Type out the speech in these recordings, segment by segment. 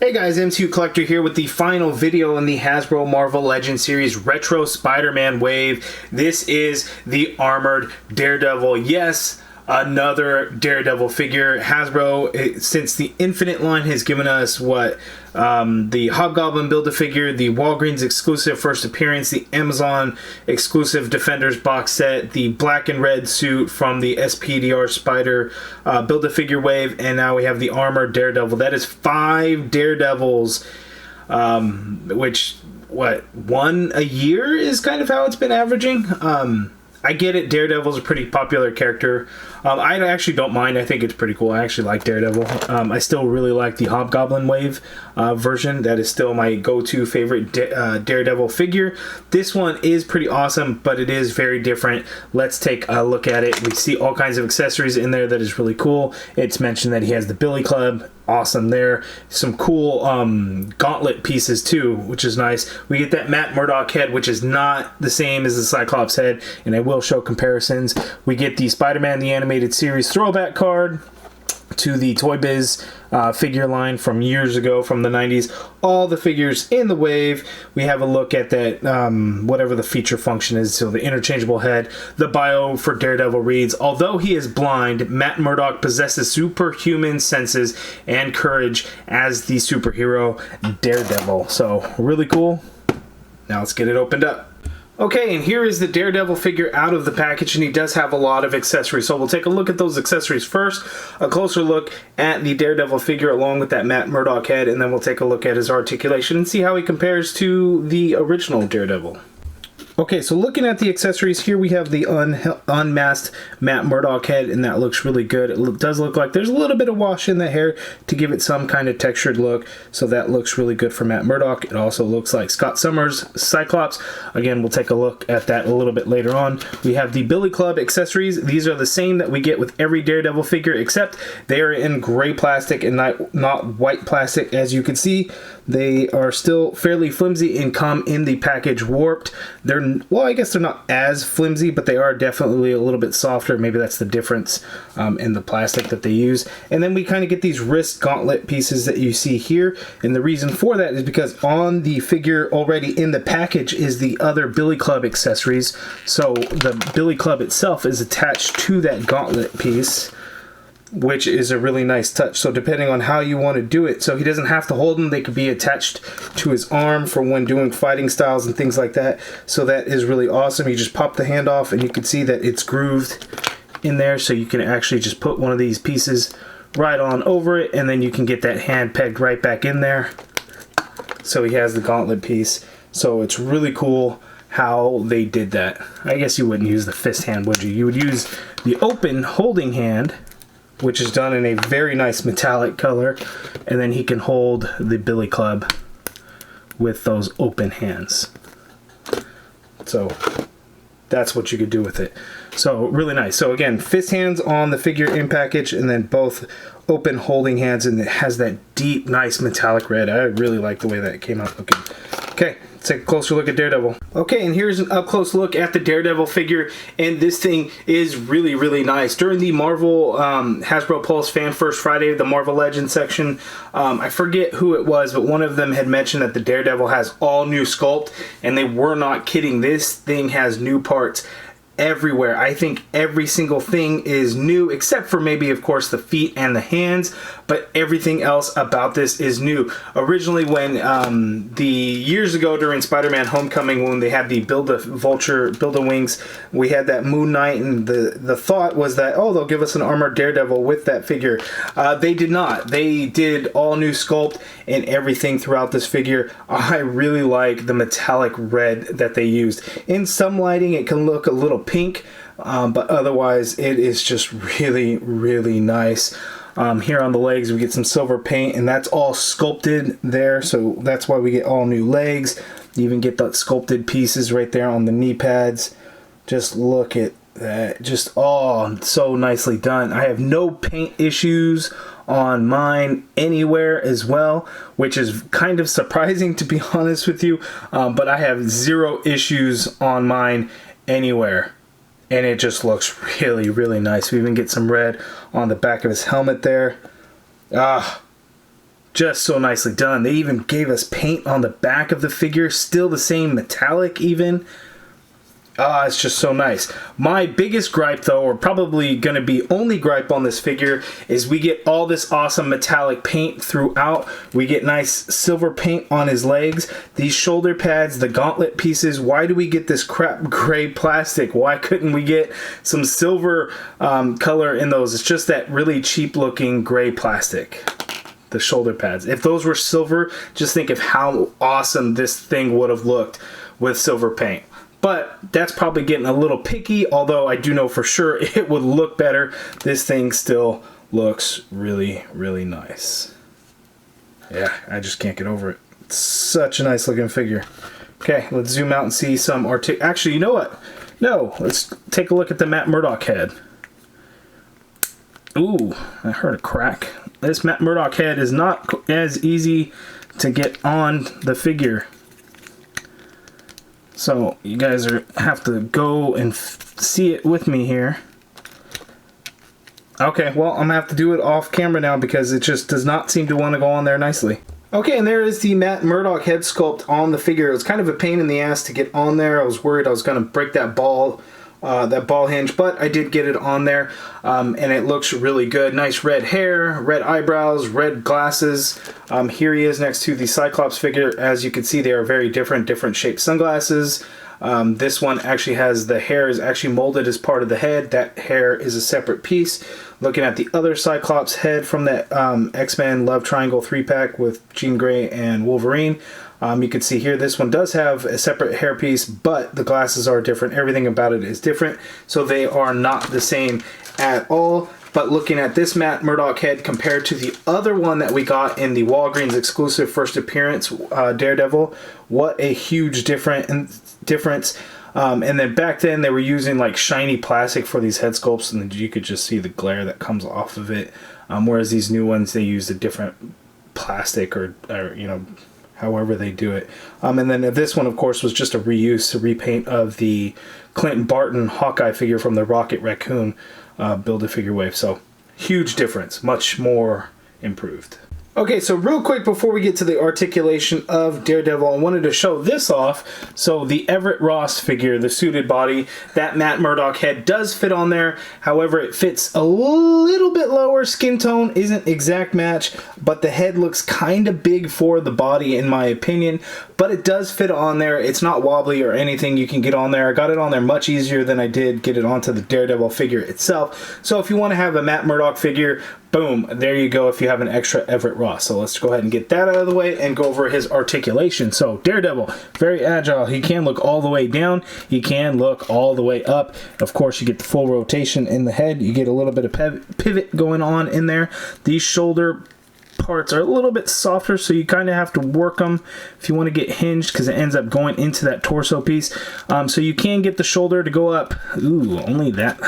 Hey guys, MCU Collector here with the final video in the Hasbro Marvel Legends series Retro Spider-Man Wave. This is the armored Daredevil. Yes, another Daredevil figure. Hasbro, since the Infinite line, has given us what? The Hobgoblin Build-A-Figure, the Walgreens exclusive first appearance, the Amazon exclusive Defenders box set, the black and red suit from the SPDR Spider Build-A-Figure wave, and now we have the armored Daredevil. That is 5 Daredevils, which, one a year is kind of how it's been averaging. I get it, Daredevil's a pretty popular character. I actually don't mind. I think it's pretty cool. I actually like Daredevil. I still really like the Hobgoblin Wave version. That is still my go-to favorite Daredevil figure. This one is pretty awesome, but it is very different. Let's take a look at it. We see all kinds of accessories in there that is really cool. It's mentioned that he has the Billy Club. Awesome there. Some cool gauntlet pieces too, which is nice. We get that Matt Murdock head, which is not the same as the Cyclops head, and I will show comparisons. We get the Spider-Man the Animated Series throwback card to the Toy Biz figure line from years ago, from the 90s. All the figures in the wave. We have a look at that, whatever the feature function is, so the interchangeable head. The bio for Daredevil reads, although he is blind, Matt Murdock possesses superhuman senses and courage as the superhero Daredevil. So, really cool. Now let's get it opened up. Okay, and here is the Daredevil figure out of the package, and he does have a lot of accessories. So we'll take a look at those accessories first, a closer look at the Daredevil figure along with that Matt Murdock head, and then we'll take a look at his articulation and see how he compares to the original Daredevil. Okay, so looking at the accessories, here we have the unmasked Matt Murdock head, and that looks really good. It does look like there's a little bit of wash in the hair to give it some kind of textured look, so that looks really good for Matt Murdock. It also looks like Scott Summers' Cyclops. Again, we'll take a look at that a little bit later on. We have the Billy Club accessories. These are the same that we get with every Daredevil figure, except they are in gray plastic and not white plastic. As you can see, they are still fairly flimsy and come in the package warped. Well, I guess they're not as flimsy, but they are definitely a little bit softer. Maybe that's the difference in the plastic that they use. And then we kind of get these wrist gauntlet pieces that you see here. And the reason for that is because on the figure already in the package is the other Billy Club accessories. So the Billy Club itself is attached to that gauntlet piece, which is a really nice touch. So depending on how you want to do it, so he doesn't have to hold them, they could be attached to his arm for when doing fighting styles and things like that. So that is really awesome. You just pop the hand off and you can see that it's grooved in there, so you can actually just put one of these pieces right on over it, and then you can get that hand pegged right back in there. So he has the gauntlet piece. So it's really cool how they did that. I guess you wouldn't use the fist hand, would you? You would use the open holding hand, which is done in a very nice metallic color, and then he can hold the Billy Club with those open hands. So that's what you could do with it. So really nice. So again, fist hands on the figure in package, and then both open holding hands, and it has that deep, nice metallic red. I really like the way that came out looking. Okay, let's take a closer look at Daredevil. Okay, and here's an up-close look at the Daredevil figure, and this thing is really, really nice. During the Marvel Hasbro Pulse Fan First Friday, the Marvel Legends section, I forget who it was, but one of them had mentioned that the Daredevil has all new sculpt, and they were not kidding. This thing has new parts everywhere. I think every single thing is new, except for maybe, of course, the feet and the hands, but everything else about this is new. Originally, when the years ago during Spider-Man Homecoming, when they had the Build-A-Vulture, Build-A-Wings, we had that Moon Knight, and the thought was that, oh, they'll give us an armored Daredevil with that figure. They did not. They did all new sculpt and everything throughout this figure. I really like the metallic red that they used. In some lighting, it can look a little pink, but otherwise it is just really, really nice. Here on the legs we get some silver paint, and that's all sculpted there, so that's why we get all new legs. You even get the sculpted pieces right there on the knee pads. Just look at that, just so nicely done. I have no paint issues on mine anywhere as well, which is kind of surprising, to be honest with you, but I have 0 issues on mine anywhere, and it just looks really, really nice. We even get some red on the back of his helmet there. Just so nicely done. They even gave us paint on the back of the figure, still the same metallic even. It's just so nice. My biggest gripe though, or probably going to be only gripe on this figure, is we get all this awesome metallic paint throughout. We get nice silver paint on his legs, these shoulder pads, the gauntlet pieces. Why do we get this crap gray plastic? Why couldn't we get some silver color in those? It's just that really cheap looking gray plastic. The shoulder pads. If those were silver, just think of how awesome this thing would have looked with silver paint. But that's probably getting a little picky, although I do know for sure it would look better. This thing still looks really, really nice. Yeah, I just can't get over it. It's such a nice looking figure. Okay, let's zoom out and see some Actually, you know what? No, let's take a look at the Matt Murdock head. Ooh, I heard a crack. This Matt Murdock head is not as easy to get on the figure. So you guys have to go and see it with me here. Okay, well, I'm gonna have to do it off camera now because it just does not seem to want to go on there nicely. Okay, and there is the Matt Murdock head sculpt on the figure. It was kind of a pain in the ass to get on there. I was worried I was gonna break that ball hinge, but I did get it on there, and it looks really good. Nice red hair, red eyebrows, red glasses. Here he is next to the Cyclops figure. As you can see, they are very different shaped sunglasses. This one actually has the hair is actually molded as part of the head. That hair is a separate piece. Looking at the other Cyclops head from that X-Men Love Triangle 3-pack with Jean Grey and Wolverine. You can see here this one does have a separate hairpiece, but the glasses are different. Everything about it is different, so they are not the same at all. But looking at this Matt Murdock head compared to the other one that we got in the Walgreens exclusive first appearance, Daredevil, what a huge difference. And then back then they were using like shiny plastic for these head sculpts, and you could just see the glare that comes off of it. Whereas these new ones, they used a different plastic or you know, however they do it. And then this one, of course, was just a reuse, a repaint of the Clinton Barton Hawkeye figure from the Rocket Raccoon Build-A-Figure wave. So huge difference, much more improved. Okay, so real quick before we get to the articulation of Daredevil, I wanted to show this off. So the Everett Ross figure, the suited body, that Matt Murdock head does fit on there. However, it fits a little bit lower. Skin tone isn't exact match, but the head looks kind of big for the body in my opinion. But it does fit on there. It's not wobbly or anything. You can get on there. I got it on there much easier than I did get it onto the Daredevil figure itself. So if you want to have a Matt Murdock figure, boom, there you go if you have an extra Everett Ross. So let's go ahead and get that out of the way and go over his articulation. So Daredevil, very agile. He can look all the way down. He can look all the way up. Of course, you get the full rotation in the head. You get a little bit of pivot going on in there. These shoulder parts are a little bit softer, so you kind of have to work them if you want to get hinged because it ends up going into that torso piece. So you can get the shoulder to go up. Ooh, only that.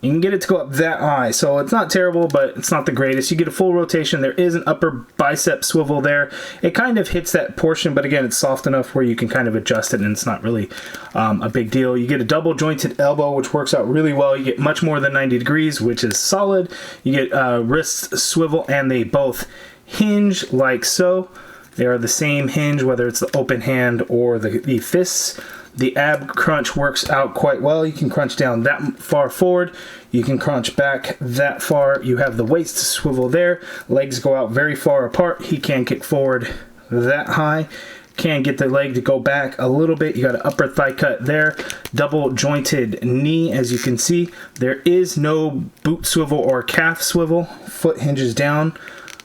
You can get it to go up that high, so it's not terrible, but it's not the greatest. You get a full rotation. There is an upper bicep swivel there. It kind of hits that portion, but again, it's soft enough where you can kind of adjust it, and it's not really a big deal. You get a double jointed elbow, which works out really well. You get much more than 90 degrees, which is solid. You get wrist swivel, and they both hinge like so. They are the same hinge, whether it's the open hand or the fists. The ab crunch works out quite well. You can crunch down that far forward. You can crunch back that far. You have the waist swivel there. Legs go out very far apart. He can kick forward that high. Can get the leg to go back a little bit. You got an upper thigh cut there. Double jointed knee, as you can see. There is no boot swivel or calf swivel. Foot hinges down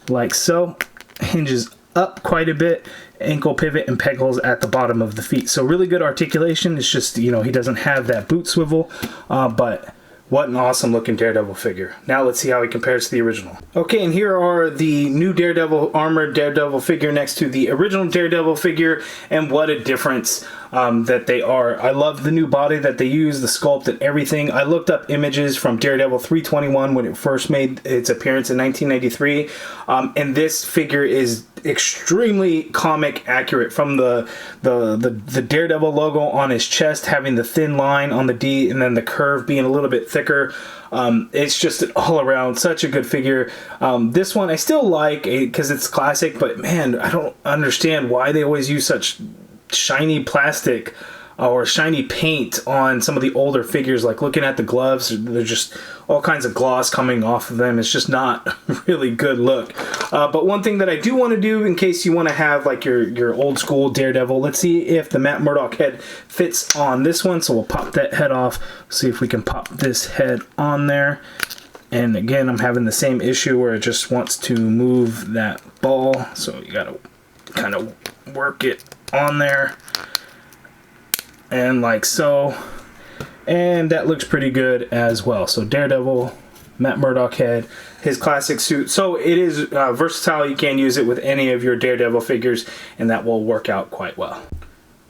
like so. Hinges up quite a bit. Ankle pivot and peg holes at the bottom of the feet. So really good articulation. It's just, you know, he doesn't have that boot swivel, but what an awesome looking Daredevil figure. Now let's see how he compares to the original. Okay, and here are the new Daredevil armored Daredevil figure next to the original Daredevil figure, and what a difference. that they are. I love the new body that they use, the sculpt and everything. I looked up images from Daredevil 321 when it first made its appearance in 1993, and this figure is extremely comic accurate, from the Daredevil logo on his chest having the thin line on the D and then the curve being a little bit thicker. It's just an all around such a good figure. This one I still like because it's classic, but man, I don't understand why they always use such shiny plastic or shiny paint on some of the older figures. Like looking at the gloves, there's just all kinds of gloss coming off of them. It's just not a really good look. But one thing that I do want to do, in case you want to have like your old school Daredevil, let's see if the Matt Murdock head fits on this one. So we'll pop that head off, see if we can pop this head on there. And again, I'm having the same issue where it just wants to move that ball, so you gotta kind of work it on there, and like so, and that looks pretty good as well. So Daredevil, Matt Murdock head, his classic suit. So it is versatile. You can use it with any of your Daredevil figures, and that will work out quite well.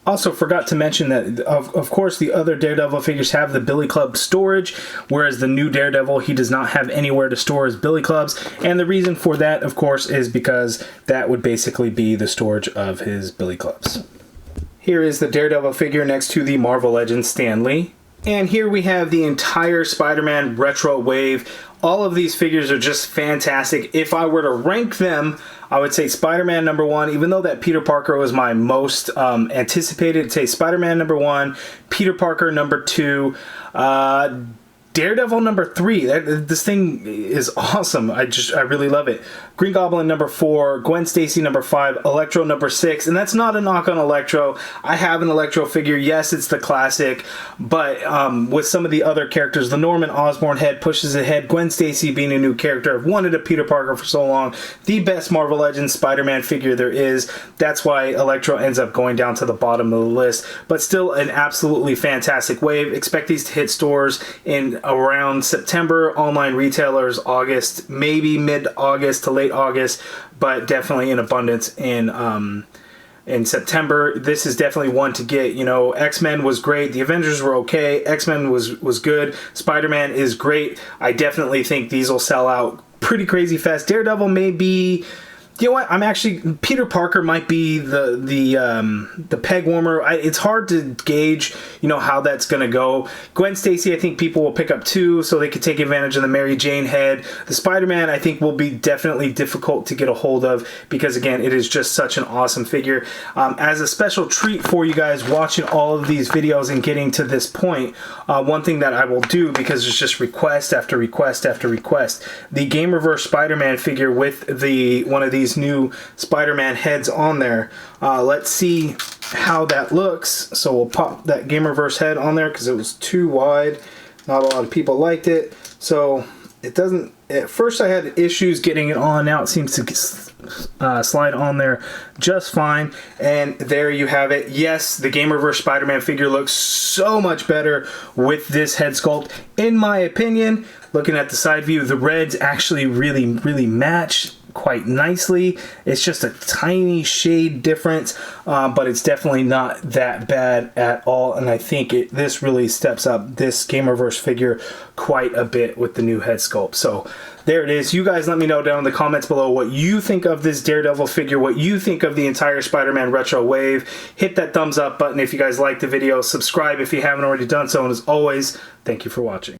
Also forgot to mention that, of course, the other Daredevil figures have the Billy Club storage, whereas the new Daredevil, he does not have anywhere to store his Billy Clubs. And the reason for that, of course, is because that would basically be the storage of his Billy Clubs. Here is the Daredevil figure next to the Marvel Legends Stan Lee. And here we have the entire Spider-Man retro wave. All of these figures are just fantastic. If I were to rank them, I would say Spider-Man number 1, even though that Peter Parker was my most anticipated. I'd say Spider-Man number 1, Peter Parker number 2, Daredevil number 3. This thing is awesome. I really love it. Green Goblin number 4, Gwen Stacy number 5, Electro number 6, and that's not a knock on Electro. I have an Electro figure. Yes, it's the classic, but with some of the other characters, the Norman Osborn head pushes ahead. Gwen Stacy being a new character. I've wanted a Peter Parker for so long. The best Marvel Legends Spider-Man figure there is. That's why Electro ends up going down to the bottom of the list, but still an absolutely fantastic wave. Expect these to hit stores in around September, online retailers August, maybe mid-August to late August, but definitely in abundance in September. This is definitely one to get. You know, X-Men was great, the Avengers were okay, X-Men was good, Spider-Man is great. I definitely think these will sell out pretty crazy fast. Daredevil may be, you know what, I'm actually, Peter Parker might be the peg warmer. It's hard to gauge, you know, how that's going to go. Gwen Stacy, I think people will pick up too, so they could take advantage of the Mary Jane head. The Spider-Man, I think, will be definitely difficult to get a hold of because, again, it is just such an awesome figure. As a special treat for you guys watching all of these videos and getting to this point, one thing that I will do, because it's just request after request after request, the Gamerverse Spider-Man figure with one of these new Spider-Man heads on there. Let's see how that looks. So we'll pop that Gamerverse head on there because it was too wide. Not a lot of people liked it. So it doesn't, at first I had issues getting it on. Now it seems to slide on there just fine. And there you have it. Yes, the Gamerverse Spider-Man figure looks so much better with this head sculpt, in my opinion. Looking at the side view, the reds actually really match quite nicely. It's just a tiny shade difference, but it's definitely not that bad at all, and I think this really steps up this Gamerverse figure quite a bit with the new head sculpt. So there it is. You guys let me know down in the comments below what you think of this Daredevil figure, what you think of the entire Spider-Man retro wave. Hit that thumbs up button if you guys liked the video. Subscribe if you haven't already done so, and as always, thank you for watching.